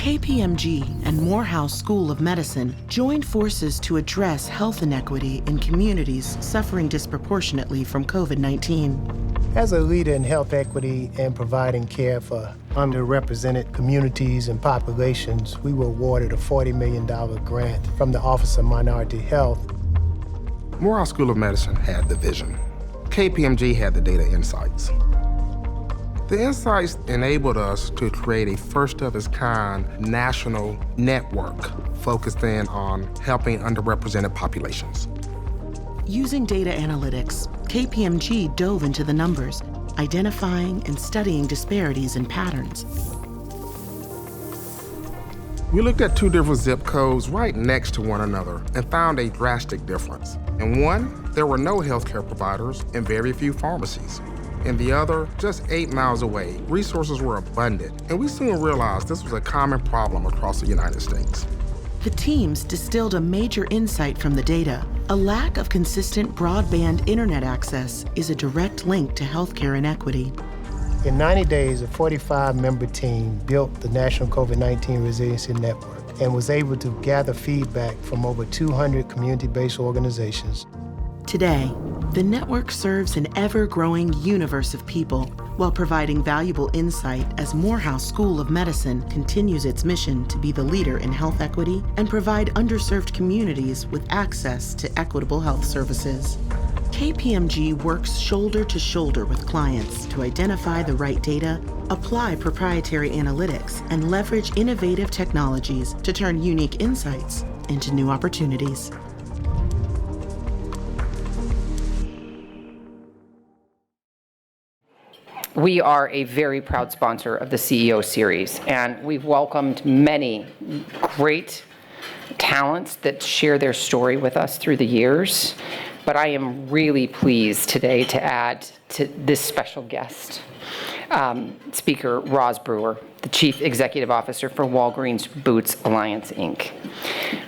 KPMG and Morehouse School of Medicine joined forces to address health inequity in communities suffering disproportionately from COVID-19. As a leader in health equity and providing care for underrepresented communities and populations, we were awarded a $40 million grant from the Office of Minority Health. Morehouse School of Medicine had the vision. KPMG had the data insights. The insights enabled us to create a first-of-its-kind national network focused in on helping underrepresented populations. Using data analytics, KPMG dove into the numbers, identifying and studying disparities and patterns. We looked at two different zip codes right next to one another and found a drastic difference. In one, there were no healthcare providers and very few pharmacies. In the other, just 8 miles away, resources were abundant, and we soon realized this was a common problem across the United States. The teams distilled a major insight from the data. A lack of consistent broadband internet access is a direct link to healthcare inequity. In 90 days, a 45-member team built the National COVID-19 Resiliency Network and was able to gather feedback from over 200 community-based organizations. Today, the network serves an ever-growing universe of people while providing valuable insight as Morehouse School of Medicine continues its mission to be the leader in health equity and provide underserved communities with access to equitable health services. KPMG works shoulder to shoulder with clients to identify the right data, apply proprietary analytics, and leverage innovative technologies to turn unique insights into new opportunities. We are a very proud sponsor of the CEO Series, and we've welcomed many great talents that share their story with us through the years. But I am really pleased today to add to this special guest, Speaker Roz Brewer, the Chief Executive Officer for Walgreens Boots Alliance, Inc.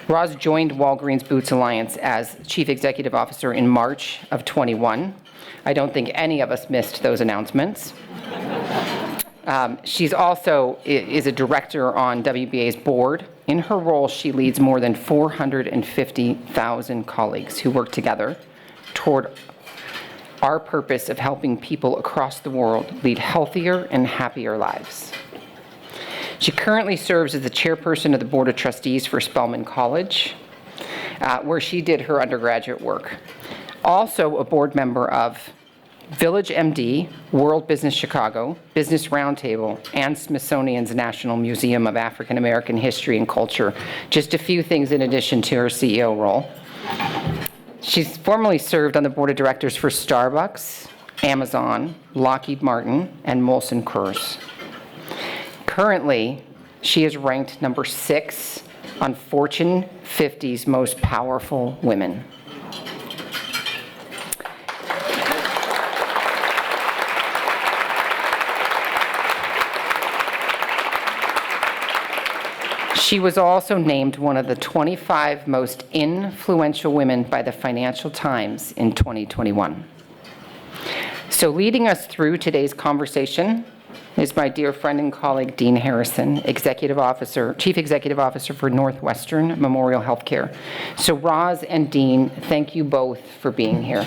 Roz joined Walgreens Boots Alliance as Chief Executive Officer in March of 21. I don't think any of us missed those announcements. She's also is a director on WBA's board. In her role, she leads more than 450,000 colleagues who work together toward our purpose of helping people across the world lead healthier and happier lives. She currently serves as the chairperson of the Board of Trustees for Spelman College, where she did her undergraduate work. Also a board member of Village MD, World Business Chicago, Business Roundtable, and Smithsonian's National Museum of African American History and Culture. Just a few things in addition to her CEO role. She's formerly served on the board of directors for Starbucks, Amazon, Lockheed Martin, and Molson Coors. Currently, she is ranked number 6 on Fortune 50's most powerful women. She was also named one of the 25 most influential women by the Financial Times in 2021. So leading us through today's conversation is my dear friend and colleague, Dean Harrison, Chief Executive Officer for Northwestern Memorial HealthCare. So Roz and Dean, thank you both for being here.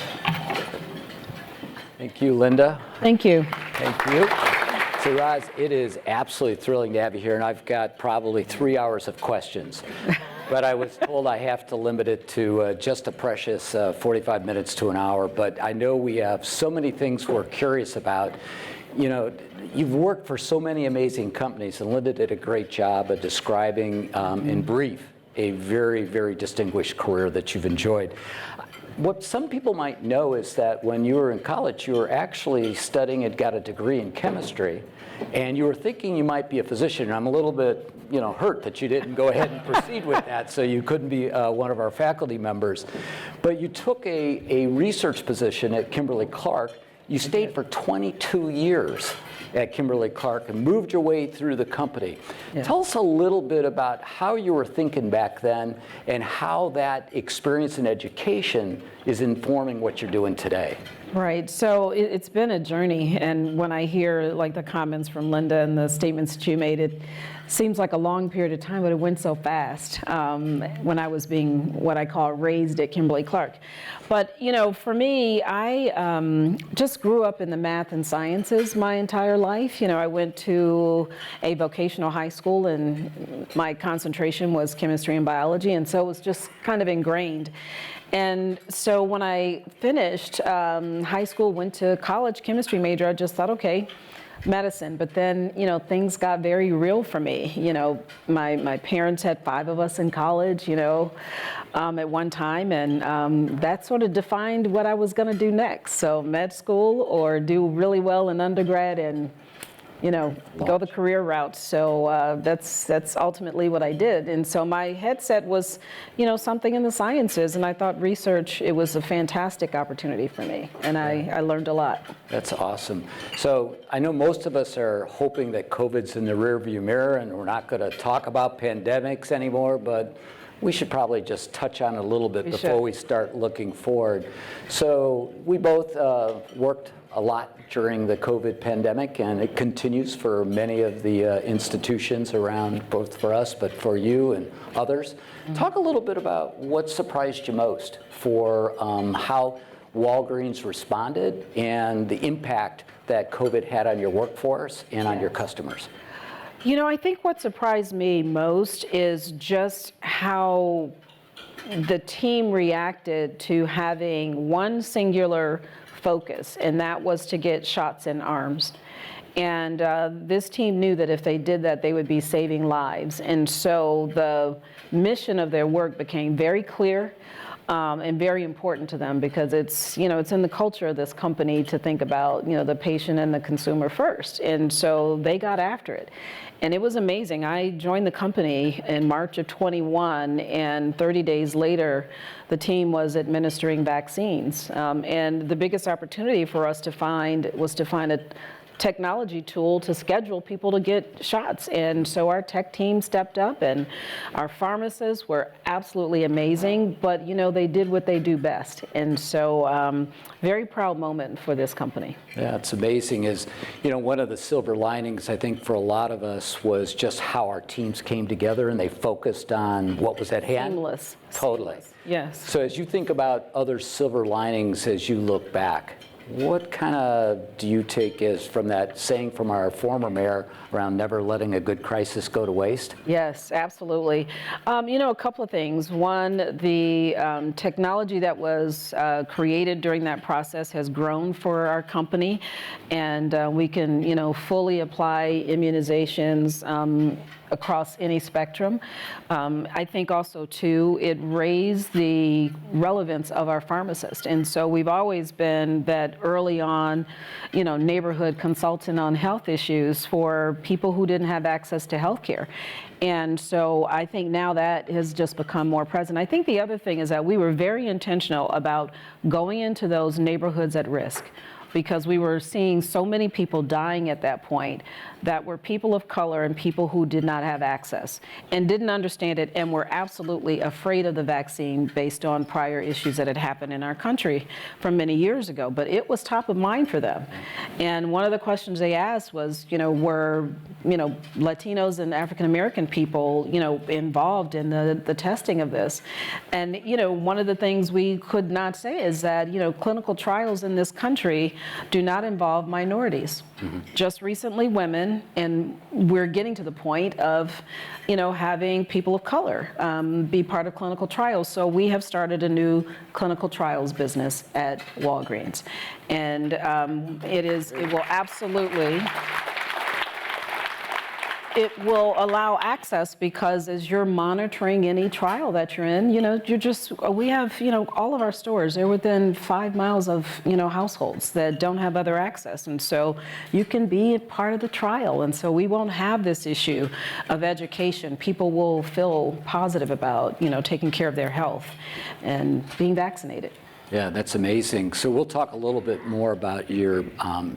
Thank you, Linda. Thank you. Thank you. So Roz, it is absolutely thrilling to have you here, and I've got probably 3 hours of questions. But I was told I have to limit it to just a precious 45 minutes to an hour. But I know we have so many things we're curious about. You know, you've worked for so many amazing companies, and Linda did a great job of describing in brief a very, very distinguished career that you've enjoyed. What some people might know is that when you were in college, you were actually studying and got a degree in chemistry, and you were thinking you might be a physician. And I'm a little bit, hurt that you didn't go ahead and proceed with that, so you couldn't be one of our faculty members. But you took a research position at Kimberly-Clark. You stayed for 22 years at Kimberly-Clark and moved your way through the company. Yeah. Tell us a little bit about how you were thinking back then and how that experience in education is informing what you're doing today. Right, so it's been a journey, and when I hear like the comments from Linda and the statements that you made, it seems like a long period of time, but it went so fast when I was being what I call raised at Kimberly-Clark. But for me, I just grew up in the math and sciences my entire life. I went to a vocational high school, and my concentration was chemistry and biology, and so it was just kind of ingrained. And so when I finished high school, went to college chemistry major, I just thought, okay, medicine. But then, things got very real for me. My parents had 5 of us in college, at one time, and that sort of defined what I was going to do next. So med school or do really well in undergrad and go the career route. So that's ultimately what I did. And so my headset was, something in the sciences, and I thought research, it was a fantastic opportunity for me, and I learned a lot. That's awesome. So I know most of us are hoping that COVID's in the rearview mirror and we're not going to talk about pandemics anymore, but we should probably just touch on it a little bit before we start looking forward. So we both worked a lot during the COVID pandemic, and it continues for many of the institutions around, both for us, but for you and others. Talk a little bit about what surprised you most for how Walgreens responded and the impact that COVID had on your workforce and on your customers. I think what surprised me most is just how the team reacted to having one singular focus, and that was to get shots in arms. And this team knew that if they did that, they would be saving lives. And so the mission of their work became very clear and very important to them, because it's in the culture of this company to think about the patient and the consumer first. And so they got after it. And it was amazing. I joined the company in March of 21, and 30 days later, the team was administering vaccines. And the biggest opportunity for us to find was to find a technology tool to schedule people to get shots. And so our tech team stepped up, and our pharmacists were absolutely amazing, but they did what they do best. And so very proud moment for this company. Yeah, it's amazing. One of the silver linings, I think, for a lot of us was just how our teams came together and they focused on what was at hand. Seamless. Totally. Yes. So as you think about other silver linings as you look back, what kind of do you take as from that saying from our former mayor around never letting a good crisis go to waste? Yes, absolutely. A couple of things. One, the technology that was created during that process has grown for our company, and we can, fully apply immunizations across any spectrum. I think also, too, it raised the relevance of our pharmacist. And so we've always been that early on, neighborhood consultant on health issues for people who didn't have access to health care. And so I think now that has just become more present. I think the other thing is that we were very intentional about going into those neighborhoods at risk, because we were seeing so many people dying at that point that were people of color and people who did not have access and didn't understand it and were absolutely afraid of the vaccine based on prior issues that had happened in our country from many years ago. But it was top of mind for them. And one of the questions they asked was, were Latinos and African American people, involved in the testing of this? And, one of the things we could not say is that, clinical trials in this country do not involve minorities. Mm-hmm. Just recently, women, and we're getting to the point of, having people of color be part of clinical trials. So we have started a new clinical trials business at Walgreens, and it will absolutely. It will allow access, because as you're monitoring any trial that you're in, we have, all of our stores, they're within 5 miles of, households that don't have other access. And so you can be a part of the trial. And so we won't have this issue of education. People will feel positive about, taking care of their health and being vaccinated. Yeah, that's amazing. So we'll talk a little bit more about your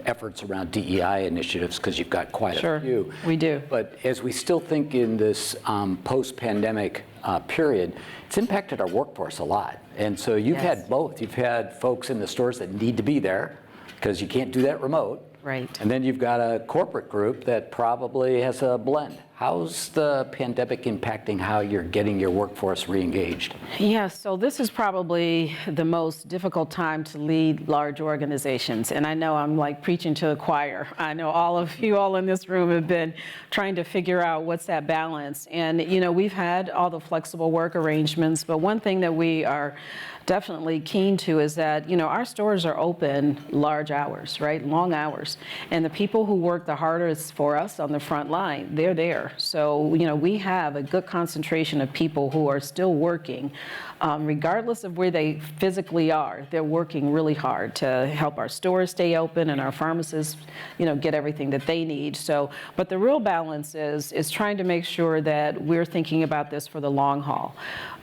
efforts around DEI initiatives, because you've got quite a few. We do. But as we still think in this post-pandemic period, it's impacted our workforce a lot. And so you've had both. You've had folks in the stores that need to be there because you can't do that remote. Right. And then you've got a corporate group that probably has a blend. How's the pandemic impacting how you're getting your workforce re-engaged? Yeah, so this is probably the most difficult time to lead large organizations. And I know I'm like preaching to the choir. I know all of you all in this room have been trying to figure out what's that balance. And, you know, we've had all the flexible work arrangements, but one thing that we are definitely keen to is that, you know, our stores are open large hours, right? Long hours. And the people who work the hardest for us on the front line, they're there. So, you know, we have a good concentration of people who are still working, regardless of where they physically are. They're working really hard to help our stores stay open and our pharmacists, you know, get everything that they need. So, but the real balance is trying to make sure that we're thinking about this for the long haul.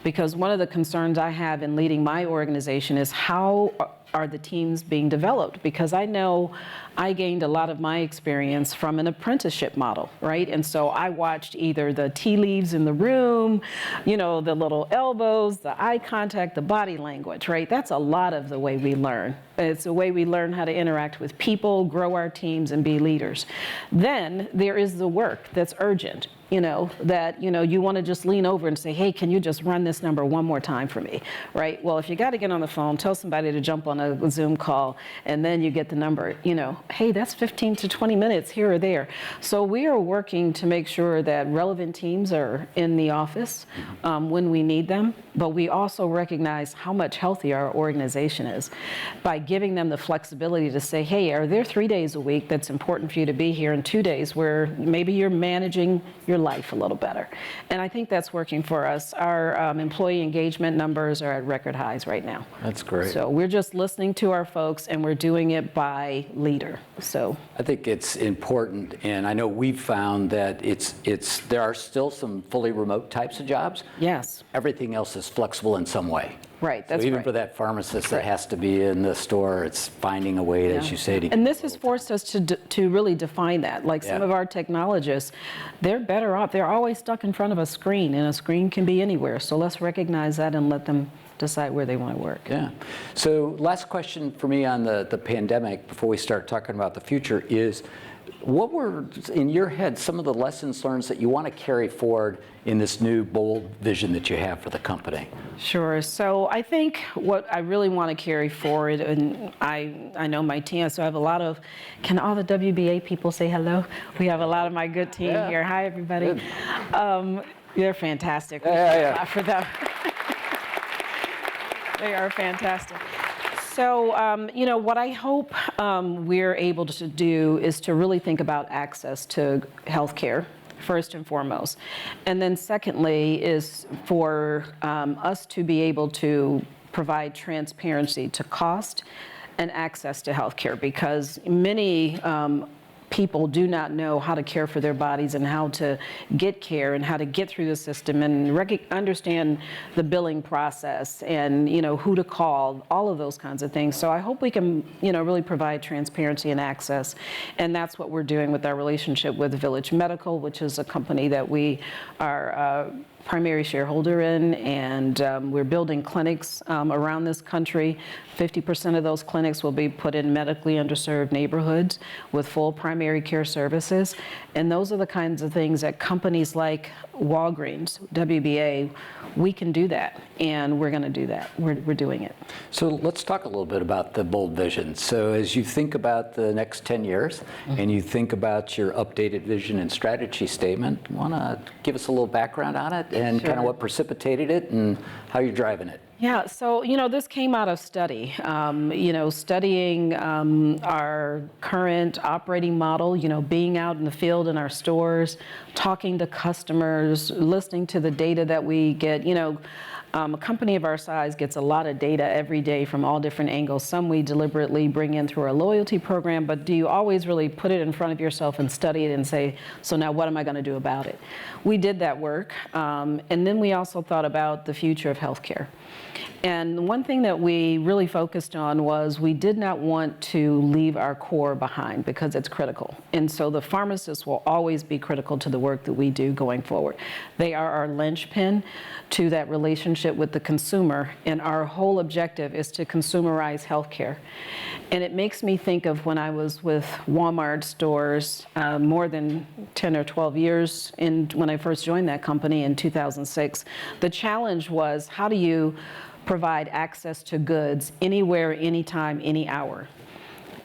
Because one of the concerns I have in leading my organization is how are the teams being developed? Because I know I gained a lot of my experience from an apprenticeship model, right? And so I watched either the tea leaves in the room, you know, the little elbows, the eye contact, the body language, right? That's a lot of the way we learn. It's the way we learn how to interact with people, grow our teams, and be leaders. Then there is the work that's urgent. You know, that, you know, you want to just lean over and say, hey, can you just run this number one more time for me, right? Well, if you got to get on the phone, tell somebody to jump on a Zoom call, and then you get the number, you know, hey, that's 15 to 20 minutes here or there. So we are working to make sure that relevant teams are in the office when we need them, but we also recognize how much healthier our organization is by giving them the flexibility to say, hey, are there 3 days a week that's important for you to be here, and 2 days where maybe you're managing your life a little better. And I think that's working for us. Our employee engagement numbers are at record highs right now. That's great. So we're just listening to our folks, and we're doing it by leader. So I think it's important, and I know we've found that there are still some fully remote types of jobs. yes, Everything else is flexible in some way. right, that's So even right. for that pharmacist that has to be in the store, it's finding a way, as you say, to And this has forced us to really define that. Like some Yeah. of our technologists, they're better off. They're always stuck in front of a screen, and a screen can be anywhere. So let's recognize that and let them decide where they want to work. Yeah. So last question for me on the pandemic before we start talking about the future is, what were, in your head, some of the lessons learned that you want to carry forward in this new bold vision that you have for the company? Sure. So I think what I really want to carry forward, and I know my team, so I have a lot of, can all the WBA people say hello? We have a lot of my good team here. Hi, everybody. They're fantastic. We clap for them. They are fantastic. So, you know, what I hope we're able to do is to really think about access to healthcare, first and foremost. And then secondly is for us to be able to provide transparency to cost and access to healthcare, because many people do not know how to care for their bodies and how to get care and how to get through the system and understand the billing process and, you know, who to call, all of those kinds of things. So I hope we can, you know, really provide transparency and access. And that's what we're doing with our relationship with Village Medical, which is a company that we are primary shareholder in, and we're building clinics around this country. 50% of those clinics will be put in medically underserved neighborhoods with full primary care services. And those are the kinds of things that companies like Walgreens, WBA, we can do that, and we're going to do that. We're doing it. So let's talk a little bit about the bold vision. So as you think about the next 10 years and you think about your updated vision and strategy statement, want to give us a little background on it and kind of what precipitated it and how you're driving it? Yeah, so, you know, this came out of study, you know, studying our current operating model, you know, being out in the field in our stores, talking to customers, listening to the data that we get. You know, a company of our size gets a lot of data every day from all different angles. Some we deliberately bring in through our loyalty program, but do you always really put it in front of yourself and study it and say, so now what am I going to do about it? We did that work, and then we also thought about the future of healthcare. And one thing that we really focused on was we did not want to leave our core behind because it's critical. And so the pharmacists will always be critical to the work that we do going forward. They are our linchpin to that relationship with the consumer, and our whole objective is to consumerize healthcare. And it makes me think of when I was with Walmart stores more than 10 or 12 years when I first joined that company in 2006. The challenge was, how do you provide access to goods anywhere, anytime, any hour,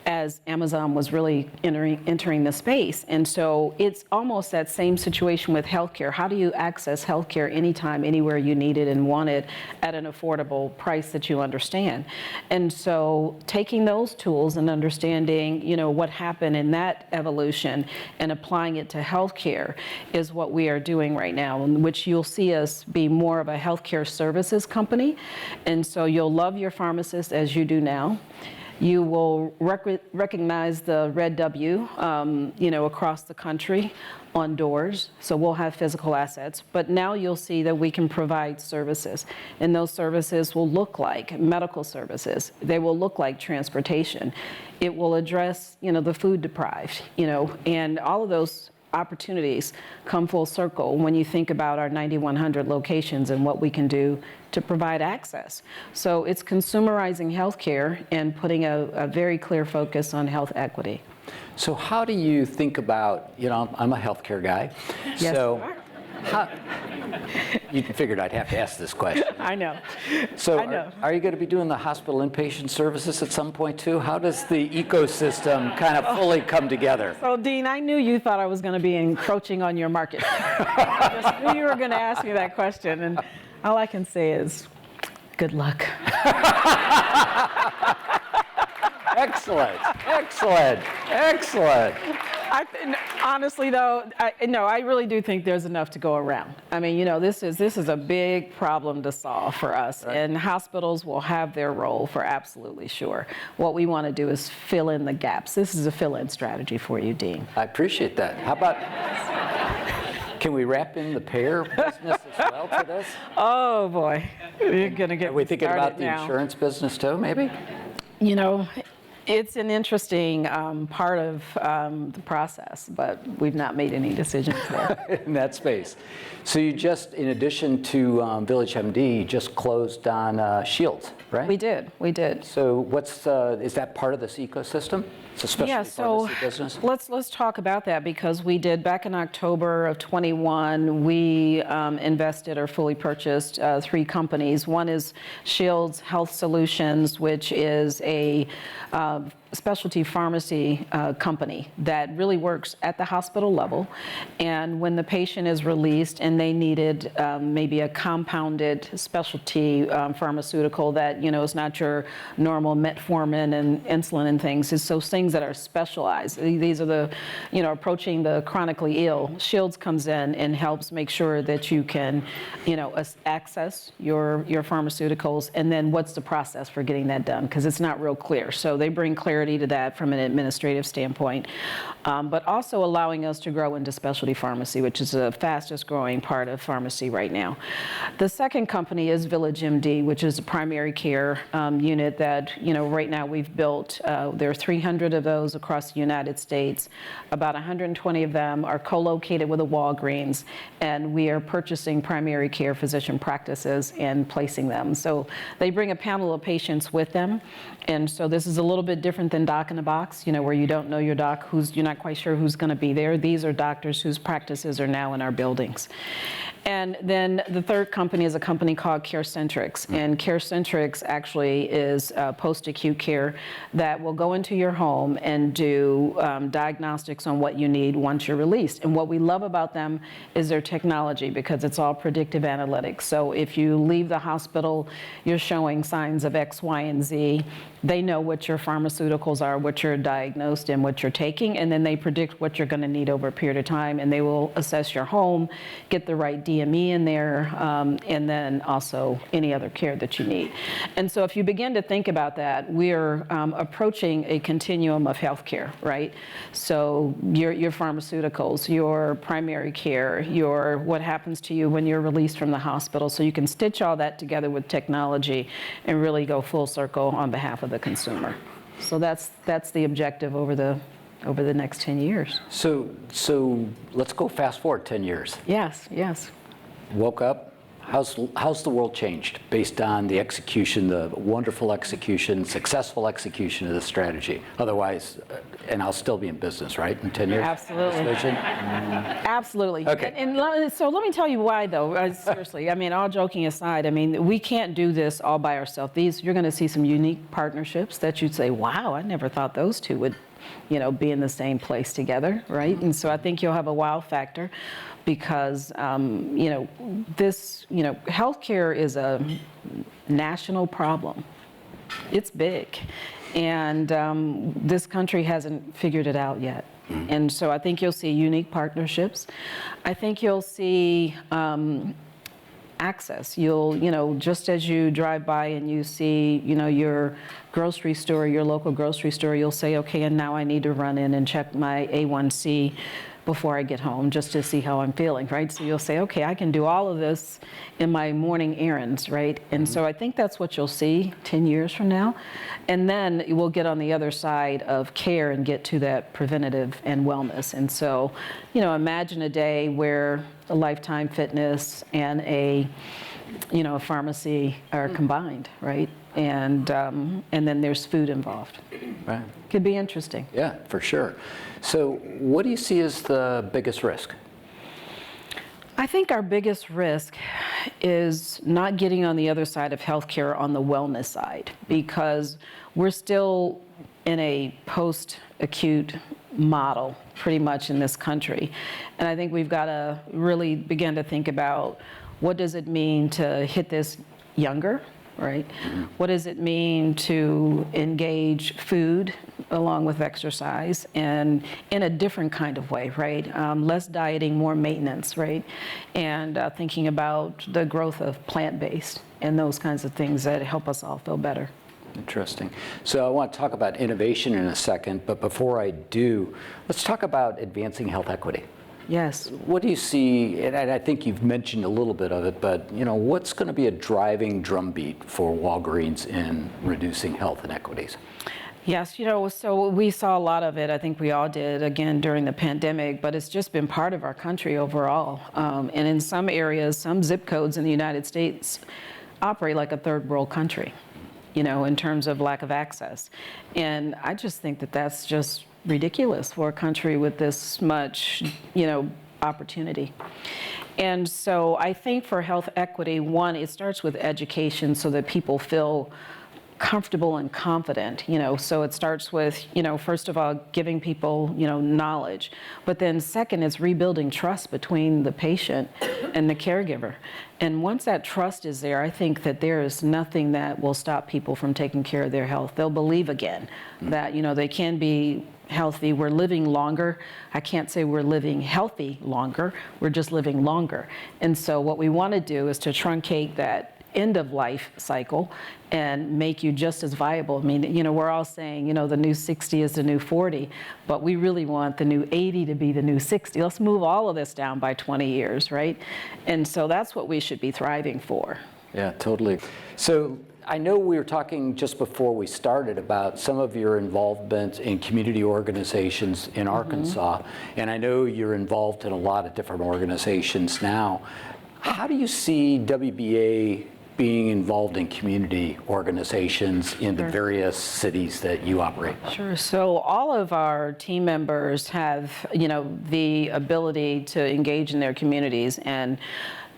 as Amazon was really entering the space. And so it's almost that same situation with healthcare. How do you access healthcare anytime, anywhere you need it and want it at an affordable price that you understand? And so taking those tools and understanding, what happened in that evolution and applying it to healthcare is what we are doing right now, in which you'll see us be more of a healthcare services company. And so you'll love your pharmacist as you do now. You will recognize the red W, across the country on doors. So we'll have physical assets, but now you'll see that we can provide services, and those services will look like medical services. They will look like transportation. It will address, the food deprived, and all of those opportunities come full circle when you think about our 9,100 locations and what we can do to provide access. So it's consumerizing healthcare and putting a very clear focus on health equity. So how do you think about, I'm a healthcare guy. Yes, so you are. You figured I'd have to ask this question. I know. So I know. Are you going to be doing the hospital inpatient services at some point too? How does the ecosystem kind of fully come together? So Dean, I knew you thought I was going to be encroaching on your market. I just knew you were going to ask me that question, and all I can say is, good luck. Excellent, excellent, excellent. Honestly, though, I really do think there's enough to go around. I mean, this is a big problem to solve for us, right. And hospitals will have their role for absolutely sure. What we want to do is fill in the gaps. This is a fill-in strategy for you, Dean. I appreciate that. How about, can we wrap in the payer business as well to this? Oh, boy. You're going to get Are we thinking about the now. Insurance business too, maybe? It's an interesting part of the process, but we've not made any decisions there. In that space. So you just, in addition to Village MD, you just closed on Shields, right? We did. So what's, is that part of this ecosystem? It's a specialty pharmacy business? Let's talk about that, because we did, back in October of 21, we invested or fully purchased 3 companies. One is Shields Health Solutions, which is a specialty pharmacy company that really works at the hospital level. And when the patient is released and they needed maybe a compounded specialty pharmaceutical that, is not your normal metformin and insulin and things, it's those things that are specialized. These are the, approaching the chronically ill. Shields comes in and helps make sure that you can, access your pharmaceuticals, and then what's the process for getting that done, because it's not real clear. So they bring clarity to that from an administrative standpoint, but also allowing us to grow into specialty pharmacy, which is the fastest growing part of pharmacy right now. The second company is Village MD, which is a primary care unit that, right now we've built. There are 300 of those across the United States. About 120 of them are co-located with a Walgreens, and we are purchasing primary care physician practices and placing them. So they bring a panel of patients with them. And so this is a little bit different than Doc in a Box, where you don't know your doc, you're not quite sure who's going to be there. These are doctors whose practices are now in our buildings. And then the third company is a company called CareCentrix. And CareCentrix actually is post-acute care that will go into your home and do diagnostics on what you need once you're released. And what we love about them is their technology, because it's all predictive analytics. So if you leave the hospital, you're showing signs of X, Y, and Z. They know what your pharmaceuticals are, what you're diagnosed and what you're taking, and then they predict what you're going to need over a period of time, and they will assess your home, get the right DME in there, and then also any other care that you need. And so if you begin to think about that, we're approaching a continuum of healthcare, right? So your pharmaceuticals, your primary care, your what happens to you when you're released from the hospital. So you can stitch all that together with technology and really go full circle on behalf of the consumer. So that's the objective over the next 10 years. So let's go fast forward 10 years. Yes. Woke up. How's the world changed based on the execution, the wonderful execution, successful execution of the strategy? Otherwise, and I'll still be in business, right, in 10 years? Absolutely. Absolutely. Okay. And so let me tell you why, though. Seriously, I mean, all joking aside, I mean, we can't do this all by ourselves. You're going to see some unique partnerships that you'd say, wow, I never thought those two would, be in the same place together, right? And so I think you'll have a wow factor because, healthcare is a national problem. It's big. And this country hasn't figured it out yet. And so I think you'll see unique partnerships. I think you'll see access. You'll, just as you drive by and you see, your grocery store, your local grocery store, you'll say, okay, and now I need to run in and check my A1C before I get home just to see how I'm feeling, right? So you'll say, okay, I can do all of this in my morning errands, right? And so I think that's what you'll see 10 years from now. And then we'll get on the other side of care and get to that preventative and wellness. And so, imagine a day where a Lifetime Fitness and a pharmacy are combined, right? And then there's food involved. Right. Could be interesting. Yeah, for sure. So what do you see as the biggest risk? I think our biggest risk is not getting on the other side of healthcare on the wellness side, because we're still in a post-acute model pretty much in this country. And I think we've got to really begin to think about what does it mean to hit this younger, right? What does it mean to engage food along with exercise and in a different kind of way, right? Less dieting, more maintenance, right? And thinking about the growth of plant-based and those kinds of things that help us all feel better. Interesting. So I want to talk about innovation in a second, but before I do, let's talk about advancing health equity. Yes. What do you see, and I think you've mentioned a little bit of it, but what's going to be a driving drumbeat for Walgreens in reducing health inequities? Yes, so we saw a lot of it. I think we all did, again, during the pandemic, but it's just been part of our country overall. And in some areas, some zip codes in the United States operate like a third world country, in terms of lack of access. And I just think that that's just ridiculous for a country with this much, opportunity. And so I think for health equity, one, it starts with education so that people feel comfortable and confident, so it starts with, first of all, giving people, knowledge. But then second is rebuilding trust between the patient and the caregiver. And once that trust is there, I think that there is nothing that will stop people from taking care of their health. They'll believe again that, they can be healthy. We're living longer. I can't say we're living healthy longer. We're just living longer. And so what we want to do is to truncate that end of life cycle and make you just as viable. I mean, we're all saying, the new 60 is the new 40, but we really want the new 80 to be the new 60. Let's move all of this down by 20 years, right? And so that's what we should be thriving for. Yeah, totally. So I know we were talking just before we started about some of your involvement in community organizations in Arkansas, and I know you're involved in a lot of different organizations now. How do you see WBA being involved in community organizations in the various cities that you operate? Sure. So all of our team members have, the ability to engage in their communities. And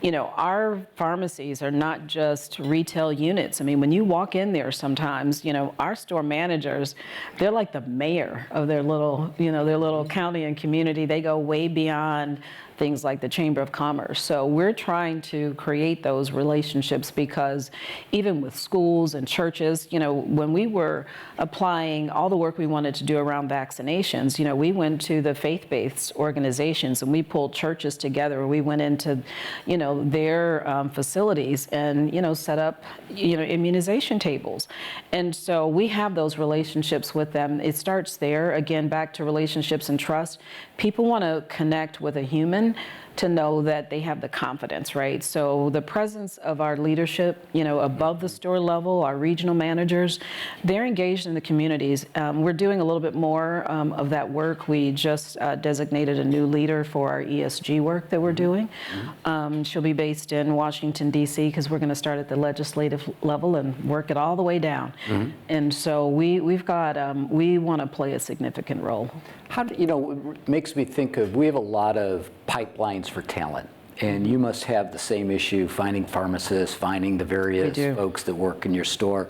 our pharmacies are not just retail units. I mean, when you walk in there sometimes, our store managers, they're like the mayor of their little, their little county and community. They go way beyond things like the Chamber of Commerce. So we're trying to create those relationships because even with schools and churches, when we were applying all the work we wanted to do around vaccinations, we went to the faith-based organizations and we pulled churches together. We went into, their facilities and, set up, immunization tables. And so we have those relationships with them. It starts there, again, back to relationships and trust. People want to connect with a human to know that they have the confidence, right? So the presence of our leadership, above the store level, our regional managers, they're engaged in the communities. We're doing a little bit more of that work. We just designated a new leader for our ESG work that we're doing. She'll be based in Washington, D.C., because we're going to start at the legislative level and work it all the way down. And so we want to play a significant role. It makes me think of, we have a lot of pipelines for talent, and you must have the same issue finding pharmacists, finding the various folks that work in your store.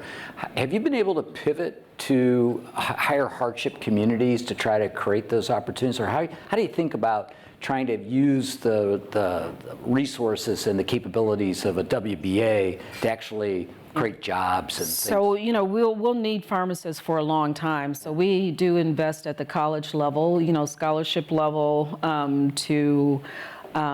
Have you been able to pivot to higher hardship communities to try to create those opportunities, or how do you think about trying to use the resources and the capabilities of a WBA to actually create jobs and things? So, we'll need pharmacists for a long time. So we do invest at the college level, scholarship level, to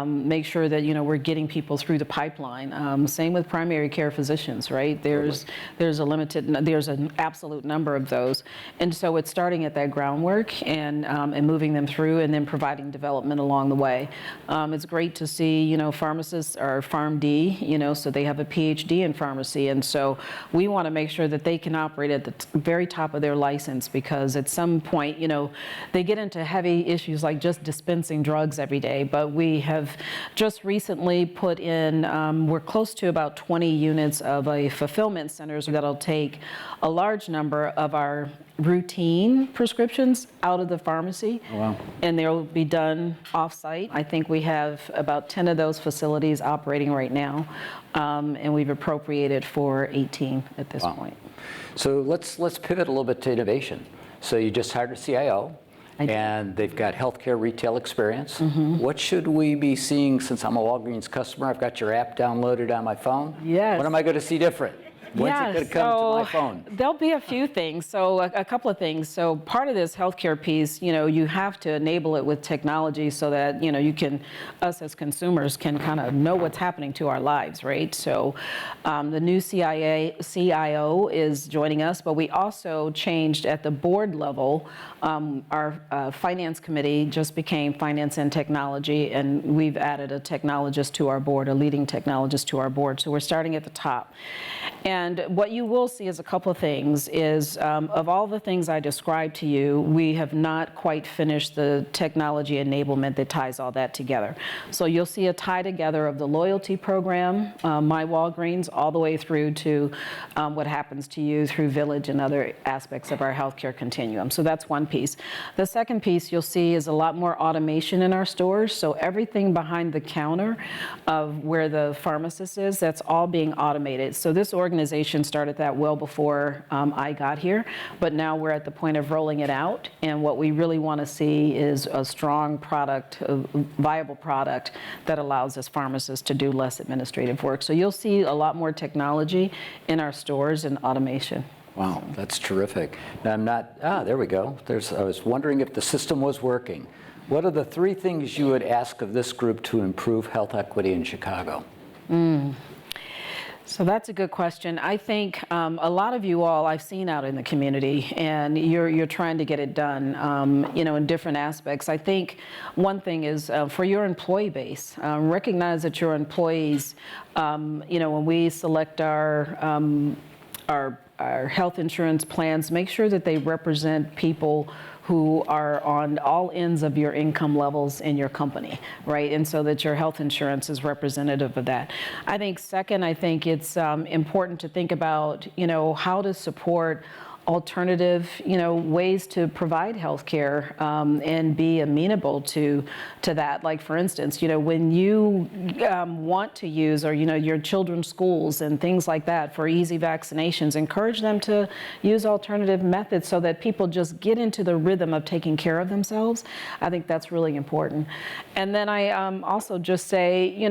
make sure that we're getting people through the pipeline. Same with primary care physicians, right? There's an absolute number of those, and so it's starting at that groundwork and moving them through, and then providing development along the way. It's great to see pharmacists are PharmD, so they have a PhD in pharmacy, and so we want to make sure that they can operate at the very top of their license, because at some point they get into heavy issues like just dispensing drugs every day, but we have just recently put in, we're close to about 20 units of a fulfillment centers that'll take a large number of our routine prescriptions out of the pharmacy. Oh, wow. And they'll be done off-site. I think we have about 10 of those facilities operating right now, and we've appropriated for 18 at this point. So let's pivot a little bit to innovation. So you just hired a CIO. And they've got healthcare retail experience. What should we be seeing, since I'm a Walgreens customer? I've got your app downloaded on my phone. Yes. What am I going to see different? When's it going to come to my phone? There'll be a few things. So a couple of things. So part of this healthcare piece, you have to enable it with technology so that, us as consumers can kind of know what's happening to our lives, right? So the new CIO is joining us, but we also changed at the board level. Our finance committee just became finance and technology, and we've added a technologist to our board, a leading technologist to our board. So we're starting at the top. And what you will see is a couple of things is, of all the things I described to you, we have not quite finished the technology enablement that ties all that together. So you'll see a tie together of the loyalty program, My Walgreens, all the way through to what happens to you through Village and other aspects of our healthcare continuum. So that's one piece. The second piece you'll see is a lot more automation in our stores. So everything behind the counter of where the pharmacist is, that's all being automated. So this organization started that well before I got here, but now we're at the point of rolling it out, and what we really want to see is a strong product, a viable product that allows us pharmacists to do less administrative work. So you'll see a lot more technology in our stores and automation. Wow, that's terrific. Now there we go. I was wondering if the system was working. What are the 3 things you would ask of this group to improve health equity in Chicago? So that's a good question. I think a lot of you all I've seen out in the community, and you're trying to get it done, in different aspects. I think one thing is for your employee base, recognize that your employees, when we select our health insurance plans, make sure that they represent people who are on all ends of your income levels in your company, right? And so that your health insurance is representative of that. I think second, it's important to think about, how to support alternative, ways to provide health care and be amenable to that. Like, for instance, when you want to use, or, your children's schools and things like that for easy vaccinations, encourage them to use alternative methods so that people just get into the rhythm of taking care of themselves. I think that's really important. And then I also just say,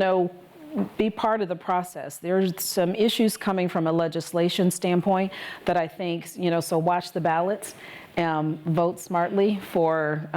be part of the process. There's some issues coming from a legislation standpoint that I think, so watch the ballots, vote smartly for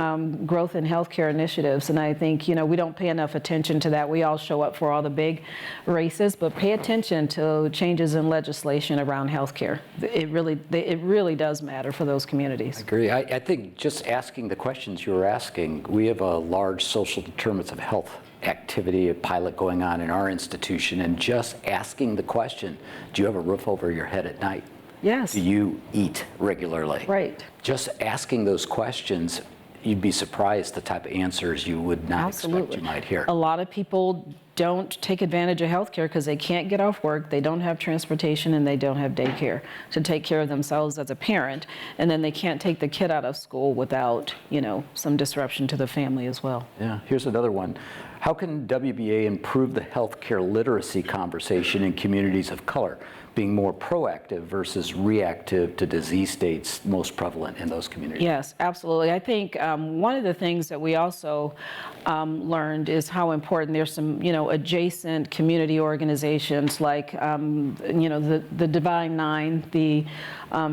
growth in healthcare initiatives. And I think, we don't pay enough attention to that. We all show up for all the big races, but pay attention to changes in legislation around healthcare. It really does matter for those communities. I agree. I think just asking the questions you were asking, we have a large social determinants of health activity, a pilot going on in our institution, and just asking the question, do you have a roof over your head at night? Yes. Do you eat regularly? Right. Just asking those questions, you'd be surprised the type of answers you would not expect you might hear. A lot of people don't take advantage of health care because they can't get off work, they don't have transportation, and they don't have daycare to take care of themselves as a parent, and then they can't take the kid out of school without, some disruption to the family as well. Yeah, here's another one. How can WBA improve the healthcare literacy conversation in communities of color, being more proactive versus reactive to disease states most prevalent in those communities? Yes, absolutely. I think one of the things that we also learned is how important there's some, adjacent community organizations like, the Divine Nine, the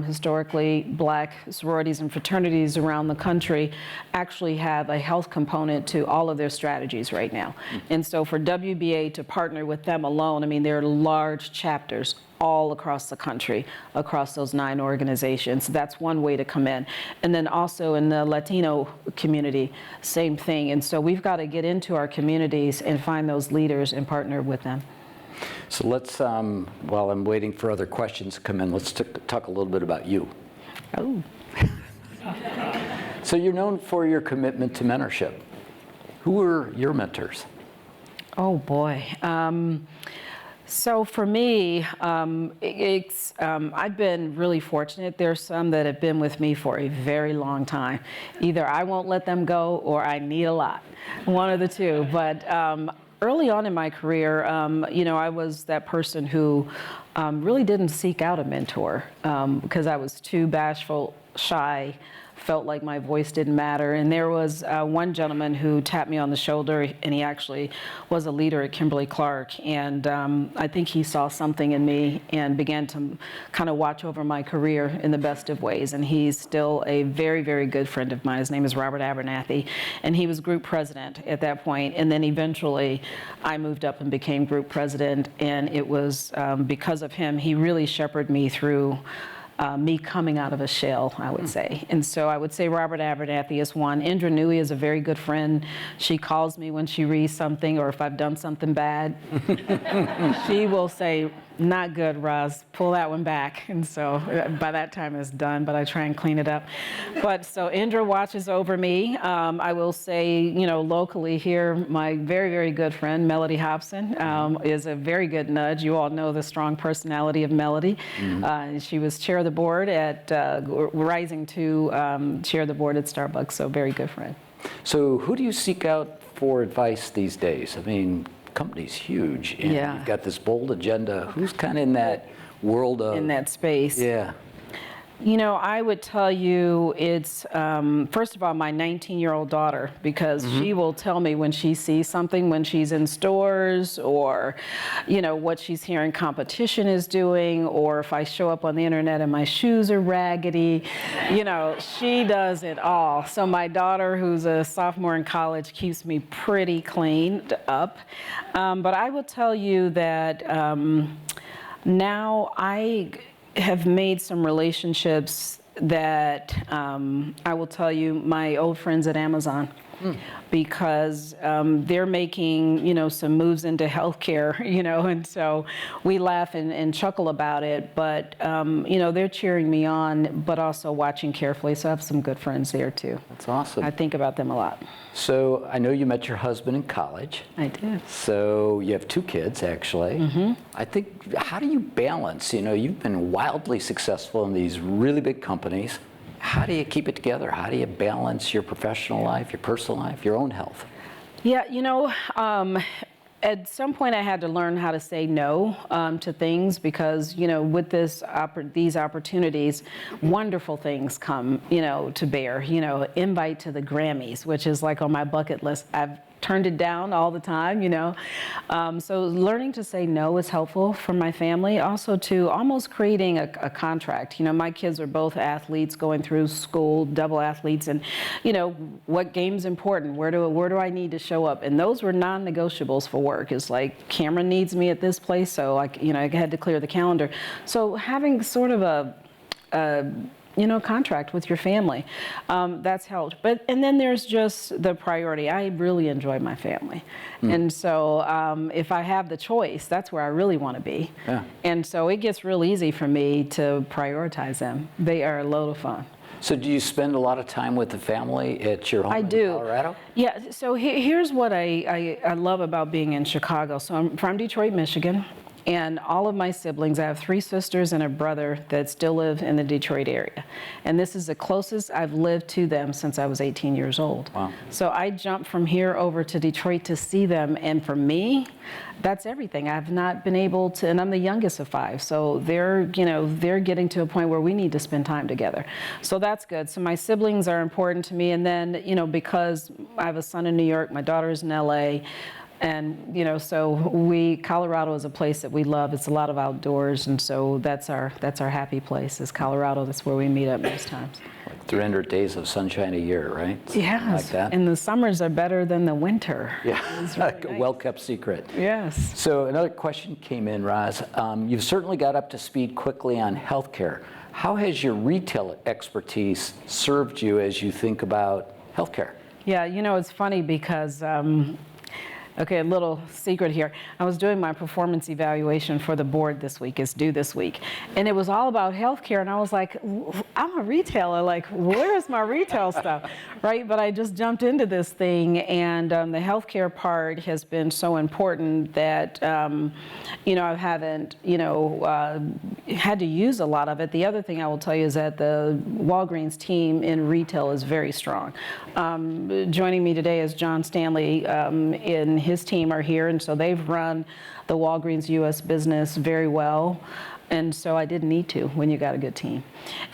historically Black sororities and fraternities around the country actually have a health component to all of their strategies right now. And so for WBA to partner with them alone, there are large chapters all across the country, across those 9 organizations. That's one way to come in. And then also in the Latino community, same thing. And so we've got to get into our communities and find those leaders and partner with them. So let's, while I'm waiting for other questions to come in, let's talk a little bit about you. Oh. So you're known for your commitment to mentorship. Who were your mentors? Oh boy. So for me, I've been really fortunate. There's some that have been with me for a very long time. Either I won't let them go or I need a lot, one of the two. But early on in my career, I was that person who really didn't seek out a mentor because I was too bashful, shy, felt like my voice didn't matter. And there was one gentleman who tapped me on the shoulder, and he actually was a leader at Kimberly-Clark. And I think he saw something in me and began to kind of watch over my career in the best of ways. And he's still a very, very good friend of mine. His name is Robert Abernathy, and he was group president at that point. And then eventually I moved up and became group president, and it was because of him, he really shepherded me through me coming out of a shell, I would say. And so I would say Robert Abernathy is one. Indra Nui is a very good friend. She calls me when she reads something or if I've done something bad. She will say, not good, Roz, pull that one back. And so by that time it's done, but I try and clean it up. But so Indra watches over me. I will say, locally here, my very, very good friend, Melody Hobson, is a very good nudge. You all know the strong personality of Melody. She was chair of the board at, rising to chair of the board at Starbucks, so very good friend. So who do you seek out for advice these days? Company's huge, and you've got this bold agenda. Who's kind of in that world of... In that space. Yeah. I would tell you it's, first of all, my 19-year-old daughter, because she will tell me when she sees something, when she's in stores, or, what she's hearing competition is doing, or if I show up on the internet and my shoes are raggedy, she does it all. So my daughter, who's a sophomore in college, keeps me pretty cleaned up. But I will tell you that now I have made some relationships that I will tell you, my old friends at Amazon. because they're making, some moves into healthcare, and so we laugh and chuckle about it, but, they're cheering me on, but also watching carefully, so I have some good friends there too. That's awesome. I think about them a lot. So I know you met your husband in college. I did. So you have 2 kids, actually. I think, how do you balance, you've been wildly successful in these really big companies. How do you keep it together? How do you balance your professional life, your personal life, your own health? Yeah, at some point I had to learn how to say no to things because, with these opportunities, wonderful things come, to bear. Invite to the Grammys, which is like on my bucket list. I've turned it down all the time, So learning to say no is helpful for my family. Also to almost creating a contract. My kids are both athletes going through school, double athletes, and what game's important? Where do I need to show up? And those were non-negotiables for work. It's like Cameron needs me at this place, so I had to clear the calendar. So having sort of a contract with your family. That's helped. And then there's just the priority. I really enjoy my family. And so if I have the choice, that's where I really want to be. Yeah. And so it gets real easy for me to prioritize them. They are a load of fun. So do you spend a lot of time with the family at your home in Colorado? Yeah, so here's what I love about being in Chicago. So I'm from Detroit, Michigan. And all of my siblings, I have 3 sisters and a brother that still live in the Detroit area. And this is the closest I've lived to them since I was 18 years old. Wow. So I jumped from here over to Detroit to see them. And for me, that's everything. I've not been able to, and I'm the youngest of 5. So they're getting to a point where we need to spend time together. So that's good. So my siblings are important to me. And then, because I have a son in New York, my daughter's in LA. And, so Colorado is a place that we love. It's a lot of outdoors. And so that's our happy place is Colorado. That's where we meet up most times. Like 300 days of sunshine a year, right? Yes. Like that. And the summers are better than the winter. Yeah, It's really a nice. well-kept secret. Yes. So another question came in, Roz. You've certainly got up to speed quickly on healthcare. How has your retail expertise served you as you think about healthcare? Yeah, it's funny because okay, a little secret here. I was doing my performance evaluation for the board this week. It's due this week. And it was all about healthcare. And I was like, I'm a retailer. Like, where's my retail stuff? Right? But I just jumped into this thing. And the healthcare part has been so important that, I haven't, had to use a lot of it. The other thing I will tell you is that the Walgreens team in retail is very strong. Joining me today is John Stanley in his team are here, and so they've run the Walgreens U.S. business very well, and so I didn't need to when you got a good team.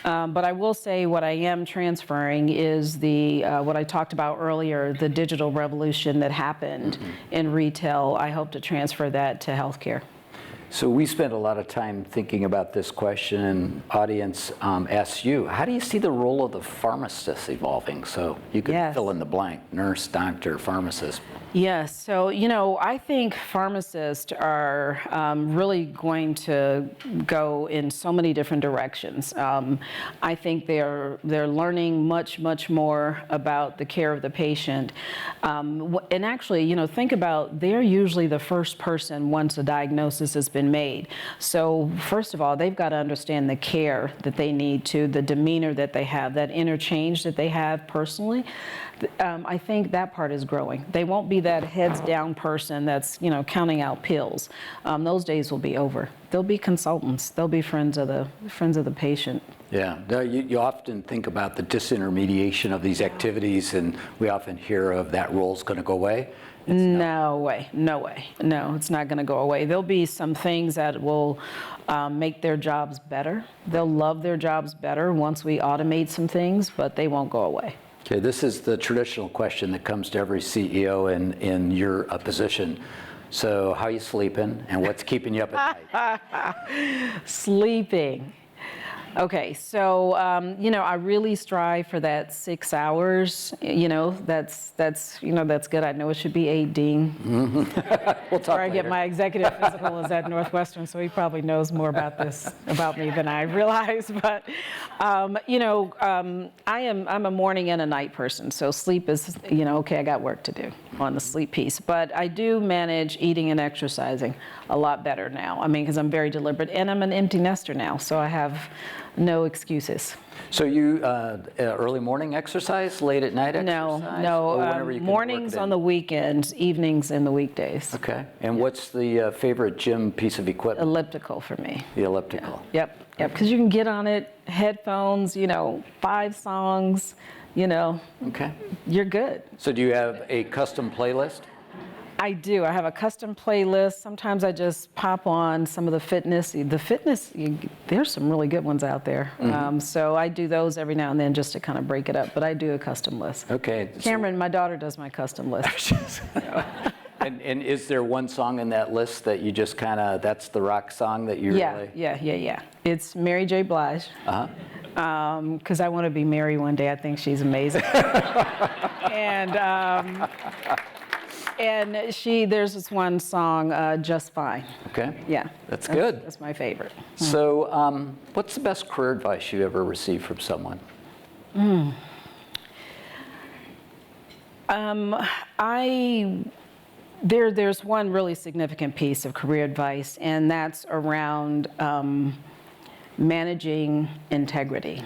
But I will say what I am transferring is the what I talked about earlier, the digital revolution that happened in retail. I hope to transfer that to healthcare. So we spent a lot of time thinking about this question, and audience asks you, how do you see the role of the pharmacist evolving? So you could fill in the blank, nurse, doctor, pharmacist. Yes, so I think pharmacists are really going to go in so many different directions. I think they're learning much more about the care of the patient. And actually, think about, they're usually the first person once a diagnosis has been made. So first of all, they've got to understand the care that they need to, the demeanor that they have, that interchange that they have personally. I think that part is growing. They won't be that heads down person that's, counting out pills. Those days will be over. They'll be consultants. They'll be friends of the patient. Yeah, you often think about the disintermediation of these activities, and we often hear of that role's going to go away. No way. No, it's not going to go away. There'll be some things that will make their jobs better. They'll love their jobs better once we automate some things, but they won't go away. Okay, this is the traditional question that comes to every CEO in your position. So how are you sleeping, and what's keeping you up at night? Sleeping. Okay, so, I really strive for that 6 hours, that's good. I know it should be 8, Dean. We'll talk Where I later. get my executive physical is at Northwestern, so he probably knows more about me than I realize. But, I'm a morning and a night person, so sleep is, okay, I got work to do on the sleep piece. But I do manage eating and exercising a lot better now. because I'm very deliberate, and I'm an empty nester now, so I have no excuses. So you early morning exercise, late at night exercise? No, Or whenever you can mornings work it on in? the weekends, evenings in the weekdays. Okay. And what's the favorite gym piece of equipment? Elliptical for me. The elliptical. Yep, because you can get on it, headphones, 5 songs, Okay. you're good. So do you have a custom playlist? I do. I have a custom playlist. Sometimes I just pop on some of the fitness. There's some really good ones out there. So I do those every now and then just to kind of break it up. But I do a custom list. Okay. Cameron, my daughter, does my custom list. And is there one song in that list that you just that's the rock song that you really? Yeah. It's Mary J. Blige. Because I want to be Mary one day. I think she's amazing. And there's this one song, Just Fine. Okay. Yeah. That's good. That's my favorite. So what's the best career advice you ever received from someone? There's one really significant piece of career advice, and that's around managing integrity.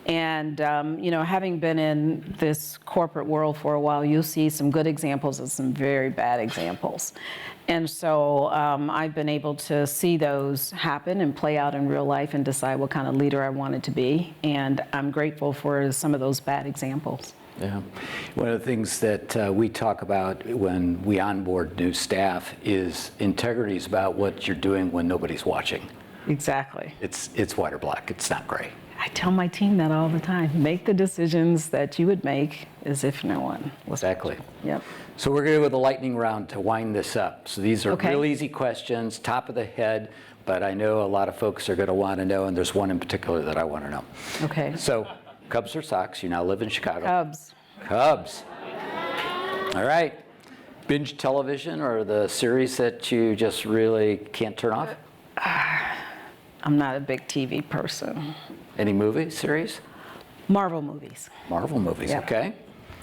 And, having been in this corporate world for a while, you'll see some good examples and some very bad examples. And so I've been able to see those happen and play out in real life and decide what kind of leader I wanted to be. And I'm grateful for some of those bad examples. Yeah. One of the things that we talk about when we onboard new staff is integrity is about what you're doing when nobody's watching. Exactly. It's white or black. It's not gray. I tell my team that all the time. Make the decisions that you would make as if no one was Exactly. watching. Yep. So we're going to go with a lightning round to wind this up. So these are Okay. real easy questions, top of the head, but I know a lot of folks are going to want to know, and there's one in particular that I want to know. Okay. So Cubs or Sox? You now live in Chicago. Cubs. Cubs. All right. Binge television or the series that you just really can't turn off? I'm not a big TV person. Any movie series? Marvel movies. Marvel movies, Yeah. okay.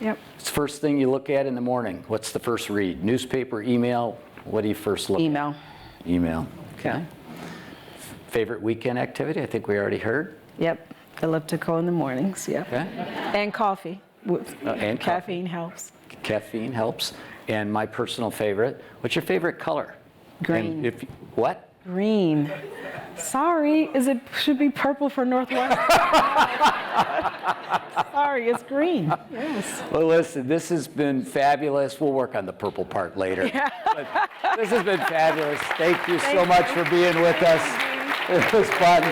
Yep. It's the first thing you look at in the morning. What's the first read? Newspaper, email? What do you first look Email. at? Email. Okay. Favorite weekend activity? I think we already heard. Yep. Elliptical in the mornings. Yep. Okay. And coffee. And Caffeine helps. Caffeine helps. And my personal favorite, what's your favorite color? Green. And what? Green. Sorry, should be purple for Northwestern. Sorry, it's green. Yes. Well, listen, this has been fabulous. We'll work on the purple part later. But this has been fabulous. Thank you so much for being with us. It was fun.